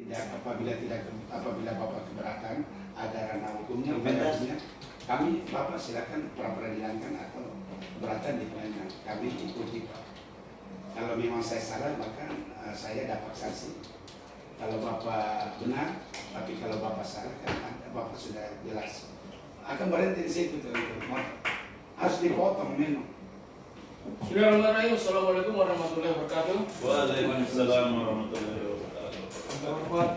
dan apabila Bapak keberatan ada ranah hukumnya, kami Bapak silakan pra-peradilankan atau keberatan di pengadilan. Kami ikuti Pak. Kalau memang saya salah maka saya dapat sanksi. Kalau Bapak benar, tapi kalau Bapak salah kan Bapak sudah jelas. Akan berhenti di situ teman-teman. Harus dipotong memang. Bismillahirrahmanirrahim. Assalamualaikum warahmatullahi wabarakatuh. Waalaikumsalam warahmatullahi wabarakatuh. Yang terhormat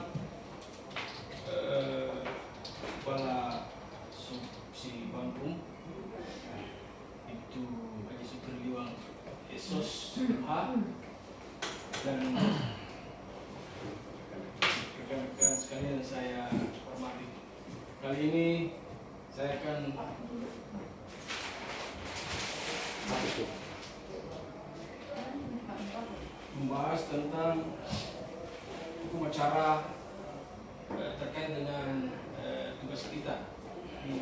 Kepala Subsi Bangkum, itu Haji Sukri Liwang Esos H, dan rekan-rekan sekalian saya hormati. Kali ini saya akan membahas tentang hukum acara terkait dengan tugas kita di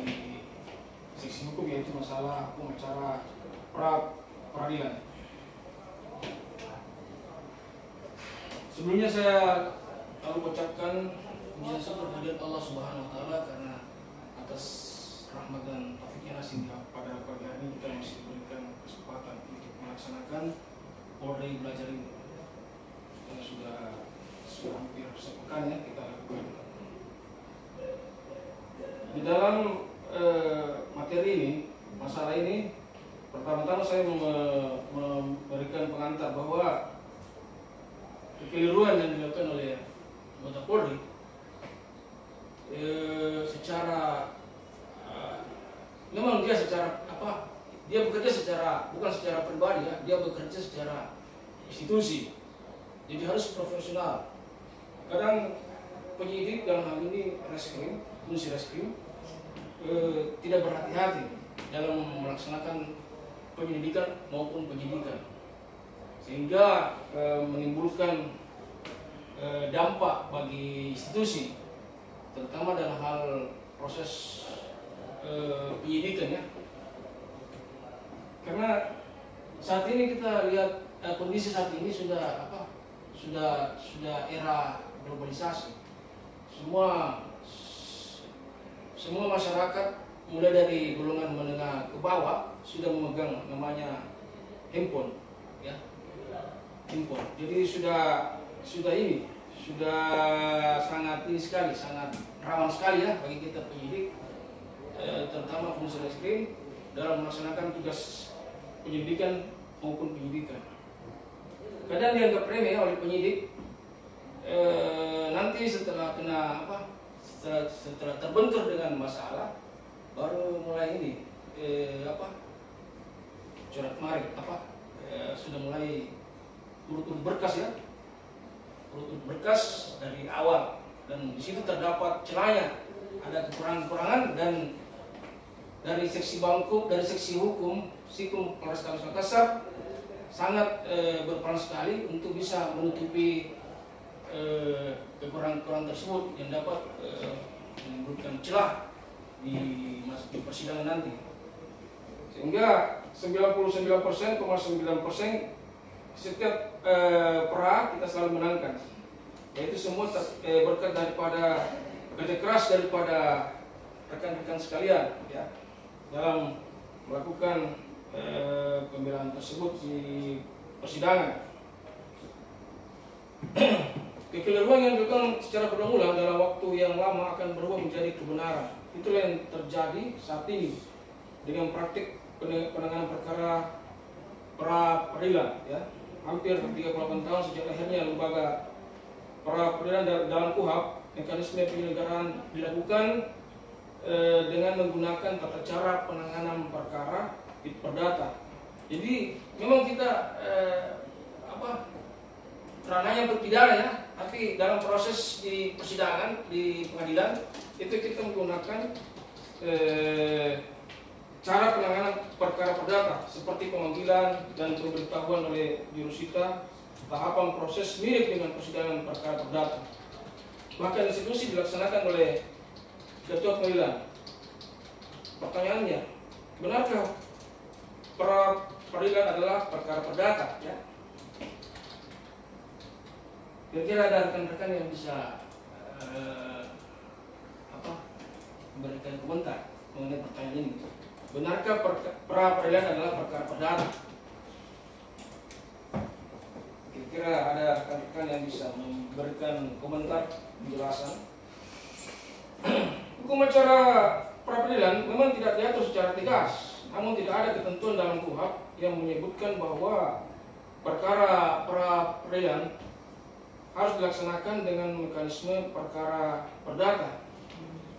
seksi hukum, yaitu masalah hukum acara pra-peradilan. Sebelumnya saya lalu ucapkan puji dan syukur kehadirat Allah Subhanahu wa taala karena atas rahmat dan taufiknya nasihat pada pagi hari ini kita masih diberikan kesempatan untuk melaksanakan Polri Belajar ini. Karena sudah hampir sepekan ya kita lakukan. Di dalam materi ini, masalah ini, pertama-tama saya memberikan pengantar bahwa kekeliruan yang dilakukan oleh anggota Polri secara memang dia secara dia bekerja bukan secara pribadi ya, dia bekerja secara institusi, jadi harus profesional. Kadang penyidik dalam hal ini reskrim, fungsi reskrim tidak berhati-hati dalam melaksanakan penyelidikan maupun penyidikan, sehingga menimbulkan dampak bagi institusi, terutama dalam hal proses penyidikan ya. Karena saat ini kita lihat kondisi saat ini sudah era globalisasi. Semua masyarakat mulai dari golongan menengah ke bawah sudah memegang namanya handphone ya. Handphone. Jadi sudah sangat ini sekali, sangat rawan sekali ya bagi kita penyidik, terutama fungsi reskrim dalam melaksanakan tugas penyelidikan maupun penyidikan. Kadang dianggap remeh oleh penyidik, nanti setelah setelah terbentur dengan masalah baru mulai ini coret marik sudah mulai urut-urut berkas ya, urut-urut berkas dari awal, dan di situ terdapat celahnya, ada kekurangan-kekurangan, dan dari seksi Bangkum, dari seksi hukum Sikum Polrestabes Makassar sangat berperan sekali untuk bisa menutupi kekurangan-kekurangan tersebut yang dapat menimbulkan celah di persidangan nanti. Sehingga 99,9% setiap pra kita selalu menangkan. Yaitu semua berkat daripada kerja keras daripada rekan-rekan sekalian ya, dalam melakukan pembelaan tersebut di persidangan. Kekeliruan yang dilakukan secara berulang dalam waktu yang lama akan berubah menjadi kebenaran. Itulah yang terjadi saat ini dengan praktik penanganan perkara pra-peradilan ya. Hampir 38 tahun sejak lahirnya lembaga pra-peradilan dalam KUHP, mekanisme penyelenggaraan dilakukan dengan menggunakan tata cara penanganan perkara di perdata. Jadi memang kita ranahnya berpidana ya, tapi dalam proses di persidangan di pengadilan itu kita menggunakan cara penanganan perkara perdata seperti pemanggilan dan pemberitahuan oleh jurusita, tahapan proses mirip dengan persidangan perkara perdata. Bahkan institusi dilaksanakan oleh ketua pengadilan. Pertanyaannya, benarkah peradilan adalah perkara perdata? Ya. Kira-kira ada rekan-rekan yang bisa memberikan komentar mengenai pertanyaan ini. Benarkah pra peradilan adalah perkara perdata? Kira-kira ada rekan-rekan yang bisa memberikan komentar penjelasan? Hukum acara pra peradilan memang tidak diatur secara tegas, namun tidak ada ketentuan dalam KUHP yang menyebutkan bahwa perkara pra peradilan harus dilaksanakan dengan mekanisme perkara perdata.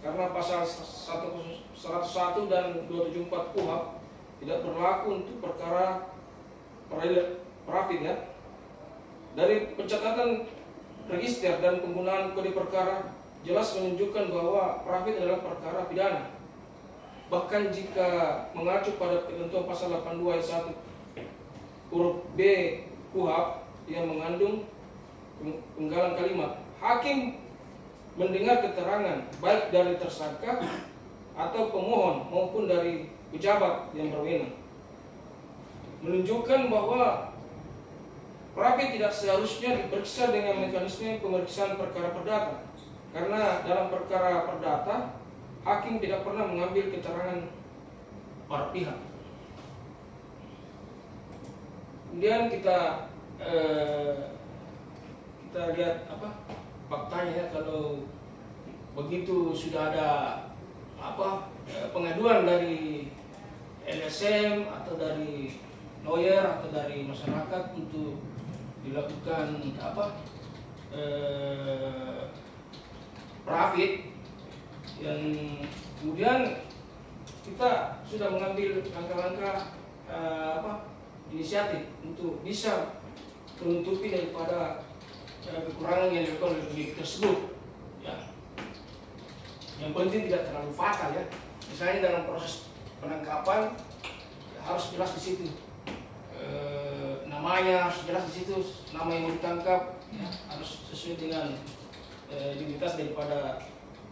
Karena pasal 101 dan 274 KUHP tidak berlaku untuk perkara perafid ya. Dari pencatatan register dan penggunaan kode perkara jelas menunjukkan bahwa perafid adalah perkara pidana. Bahkan jika mengacu pada ketentuan pasal 82 ayat 1 huruf B KUHP yang mengandung penggalan kalimat, hakim mendengar keterangan baik dari tersangka atau pemohon maupun dari pejabat yang berwenang, menunjukkan bahwa perafid tidak seharusnya diperiksa dengan mekanisme pemeriksaan perkara perdata, karena dalam perkara perdata hakim tidak pernah mengambil keterangan para pihak. Kemudian kita lihat faktanya ya, kalau begitu sudah ada pengaduan dari LSM atau dari lawyer atau dari masyarakat untuk dilakukan perafid, yang kemudian kita sudah mengambil langkah-langkah inisiatif untuk bisa menutupi daripada kekurangan yang dilakukan oleh penyidik tersebut ya. Yang penting tidak terlalu fatal ya. Misalnya dalam proses penangkapan ya, harus jelas di situ namanya, harus jelas di situ nama yang mau ditangkap ya, harus sesuai dengan identitas daripada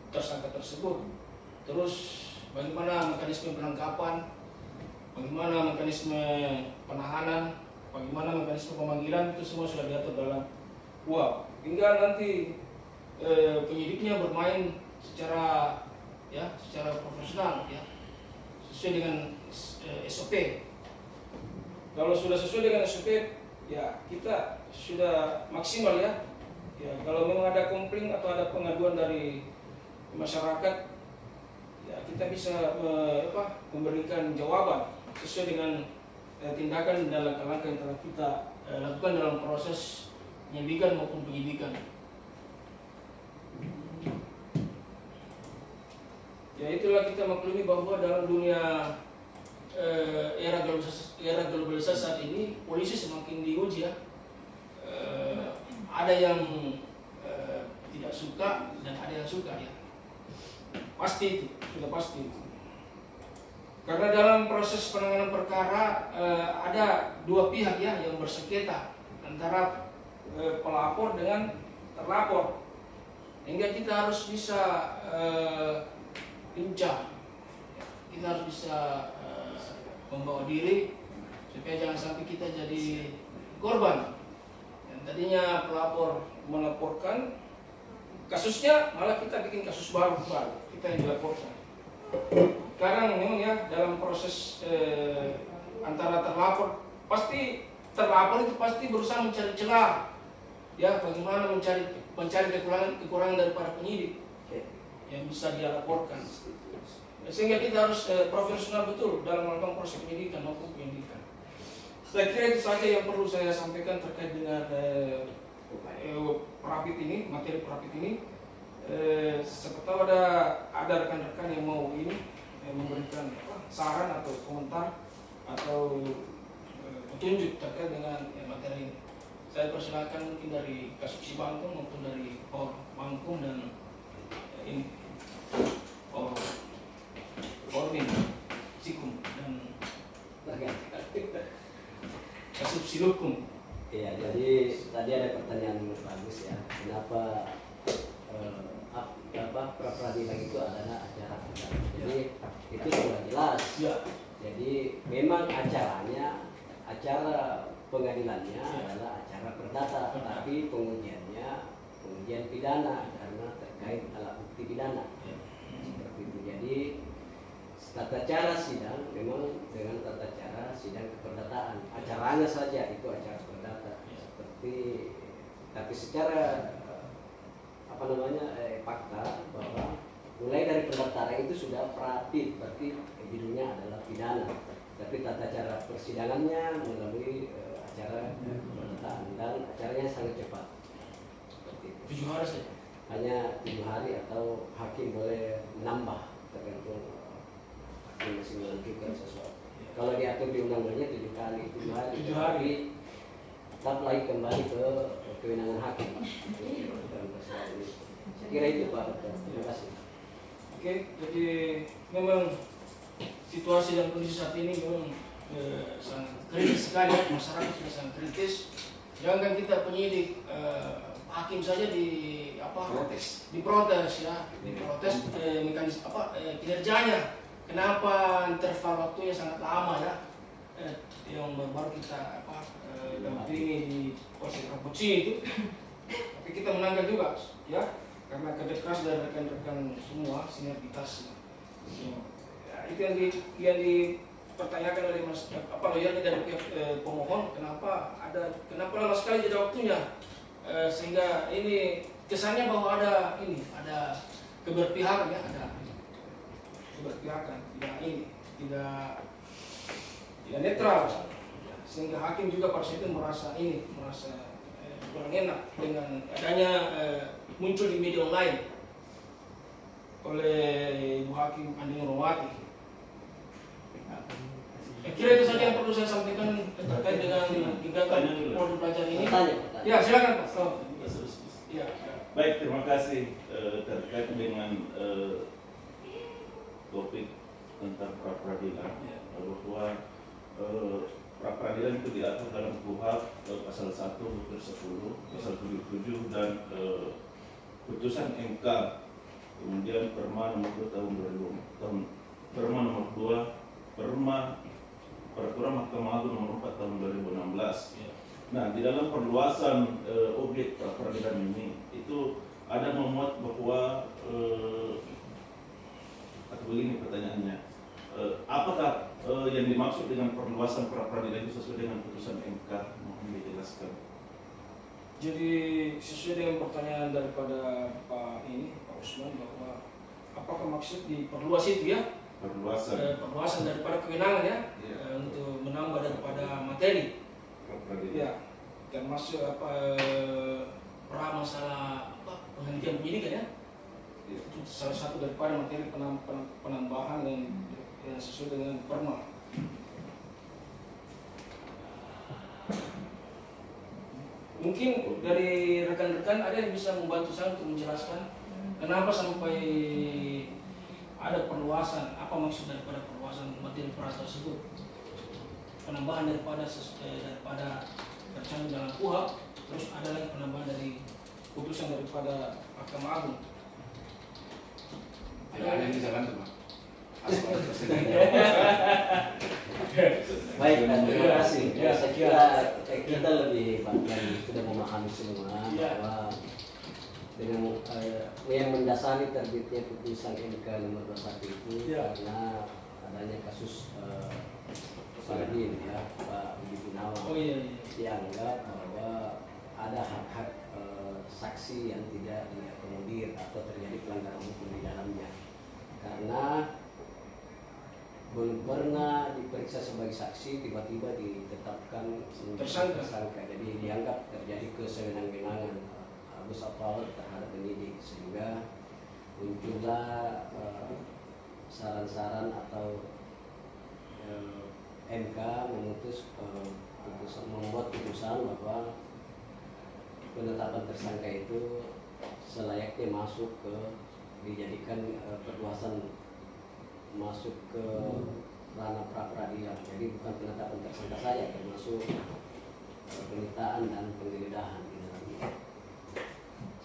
tersangka tersebut. Terus bagaimana mekanisme penangkapan, bagaimana mekanisme penahanan, bagaimana mekanisme pemanggilan, itu semua sudah diatur dalam KUHP. Tinggal nanti penyidiknya bermain secara profesional ya, sesuai dengan SOP. Kalau sudah sesuai dengan SOP ya kita sudah maksimal ya. Ya kalau memang ada komplain atau ada pengaduan dari masyarakat ya kita bisa memberikan jawaban sesuai dengan tindakan dan langkah-langkah yang telah kita lakukan dalam proses penyelidikan maupun penyidikan. Ya itulah kita maklumi bahwa dalam dunia era globalisasi saat ini polisi semakin diuji ya. Ada yang tidak suka dan ada yang suka ya. Pasti itu, sudah pasti itu. Karena dalam proses penanganan perkara ada dua pihak ya yang bersengketa antara pelapor dengan terlapor, hingga kita harus bisa lincah, kita harus bisa membawa diri supaya jangan sampai kita jadi korban. Yang tadinya pelapor melaporkan kasusnya, malah kita bikin kasus baru kita yang dilaporkan. Sekarang memang ya dalam proses antara terlapor itu pasti berusaha mencari celah ya, bagaimana mencari kekurangan daripada penyidik yang bisa dia laporkan, sehingga kita harus profesional betul dalam melakukan proses penyidikan maupun penyidikan. Saya kira itu saja yang perlu saya sampaikan terkait dengan perafid ini, materi perafid ini. Siapa tahu ada rekan-rekan yang mau memberikan saran atau komentar atau petunjuk terkait dengan materi ini. Saya persilakan mungkin dari Kasubsi Bangkum maupun dari Bangkum dan ini Ormin Sikum dan Kasubsi Lukum. Iya, jadi tadi ada pertanyaan bagus ya. Kenapa pra peradilan itu adalah acara perdata? Jadi itu sudah jelas. Ya. Jadi memang acara pengadilannya adalah acara perdata, tapi pengujian pidana karena terkait terkait alat bukti pidana. Seperti itu. Jadi tata cara sidang memang dengan tata cara sidang keperdataan. Acaranya saja itu acara perdata. Seperti tapi secara fakta bahwa mulai dari pendaftaran itu sudah prapi, berarti judulnya adalah pidana. Tapi tata cara persidangannya melalui acara keperdataan dan acaranya sangat cepat. 7 hari saja. Hanya 7 hari atau hakim boleh menambah tergantung hakim masih menentukan sesuatu. Kalau diatur di undang-undangnya 7 kali, 7 hari. 7 hari. Tetap lagi kembali ke kewenangan hakim. Saya kira itu Pak. Terima kasih. Oke, jadi memang situasi dan kondisi saat ini memang sangat kritis sekali, masyarakat sudah sangat kritis. Jangan kita penyidik hakim saja diprotes ya, diprotes mekanisme kinerjanya. Kenapa interval waktunya sangat lama ya? Yang baru kita dampingi di Polsek Rapoci itu, tapi kita menangkan juga ya, karena kerja keras dari rekan-rekan semua, sinergitas. Ya, itu yang dipertanyakan oleh lawyernya dari pihak pemohon, kenapa lama sekali jeda waktunya, sehingga ini kesannya bahwa ada keberpihakan ya, ada keberpihakan, tidak netral, sehingga hakim juga pada saat itu merasa kurang enak dengan adanya muncul di media online oleh Ibu Hakim Andi Nurwati. Kira itu saja yang perlu saya sampaikan terkait dengan gugatan Polda Pelajar ini. Ya, silakan Pak. Ya. Baik, terima kasih terkait dengan topik tentang pra-peradilan, bahwa pra-peradilan itu diatur dalam KUHP pasal 1 butir 10, pasal 77 dan putusan MK, kemudian Perma nomor 2 tahun 2000, Perma nomor 2, Peraturan Mahkamah Agung nomor 4 tahun 2016. Nah, di dalam perluasan objek pra-peradilan ini itu ada memuat bahwa atau begini pertanyaannya, apakah yang dimaksud dengan perluasan pra-peradilan itu sesuai dengan putusan MK? Mohon dijelaskan. Jadi sesuai dengan pertanyaan daripada Pak Usman, bahwa apakah maksud diperluas itu ya? Perluasan daripada kewenangan ya, untuk menambah daripada materi. Ya, termasuk masalah penghentian penyidikan ya. Itu salah satu daripada materi penambahan yang sesuai dengan Perma. Mungkin dari rekan-rekan ada yang bisa membantu saya untuk menjelaskan kenapa sampai ada perluasan, apa maksud daripada perluasan materi peraturan tersebut, penambahan daripada tercantum dalam KUHP, terus ada lagi penambahan dari putusan daripada Mahkamah Agung. Ada yang bisa bantu Pak? Baik, terima kasih. Saya kira kita lebih bagian sudah memahami semua bahwa dengan yang mendasari terbitnya putusan MK nomor 21 itu karena adanya kasus Saladin ya, Pak Budi Gunawan, dianggap bahwa ada hak-hak saksi yang tidak diakomodir atau terjadi pelanggaran hukum di dalamnya, karena belum pernah diperiksa sebagai saksi tiba-tiba ditetapkan tersangka. Jadi dianggap terjadi kesewenang-wenangan Agus Apal terhadap penyidik, sehingga muncullah saran-saran atau MK membuat putusan bahwa penetapan tersangka itu selayaknya masuk dijadikan perluasan masuk ke ranah pra-peradilan. Jadi bukan penetapan tersangka saja, termasuk penyitaan dan penggeledahan di dalamnya.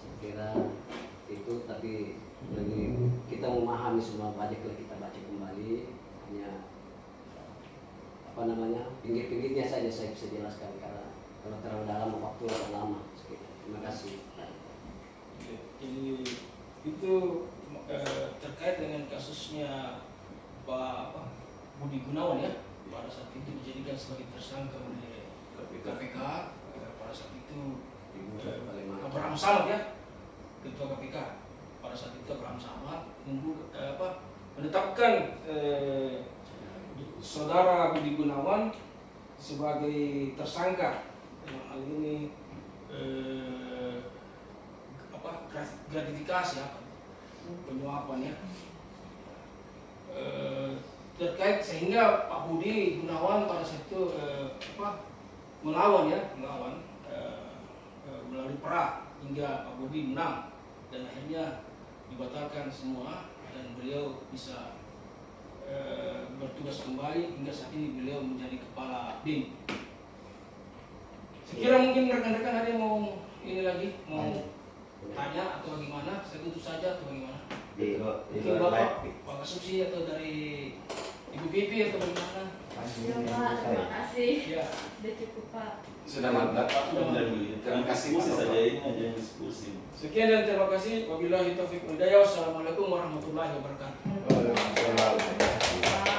Saya kira itu, tapi kita memahami semua, banyak kalau kita baca kembali, hanya pinggir-pinggirnya saja saya bisa jelaskan, karena kalau terlalu dalam waktu akan lama. Terima kasih. Jadi itu terkait dengan kasusnya Pak Budi Gunawan ya, pada saat itu dijadikan sebagai tersangka oleh KPK. Pada saat itu Abraham Samad ya, Ketua KPK. Pada saat itu Abraham Samad menetapkan saudara Budi Gunawan sebagai tersangka dalam hal ini gratifikasi penyuapan ya, terkait sehingga Pak Budi Gunawan pada saat itu melawan melalui perang hingga Pak Budi menang dan akhirnya dibatalkan semua dan beliau bisa bertugas kembali hingga saat ini beliau menjadi kepala BIM. Sekira mungkin rekan-rekan ada yang mau ini lagi mau tanya atau bagaimana? Saya tutup saja atau bagaimana? Mungkin Bapak Kasubsi atau dari Ibu Pipi atau bagaimana? Ya Pak, terima kasih. Ya. Sudah cukup Pak. Sudah mantap Pak. Terima kasih saja ini aja diskusi. Sekian dan terima kasih. Wabillahi taufiq wal hidayah. Wassalamualaikum warahmatullahi wabarakatuh. Waalaikumsalam.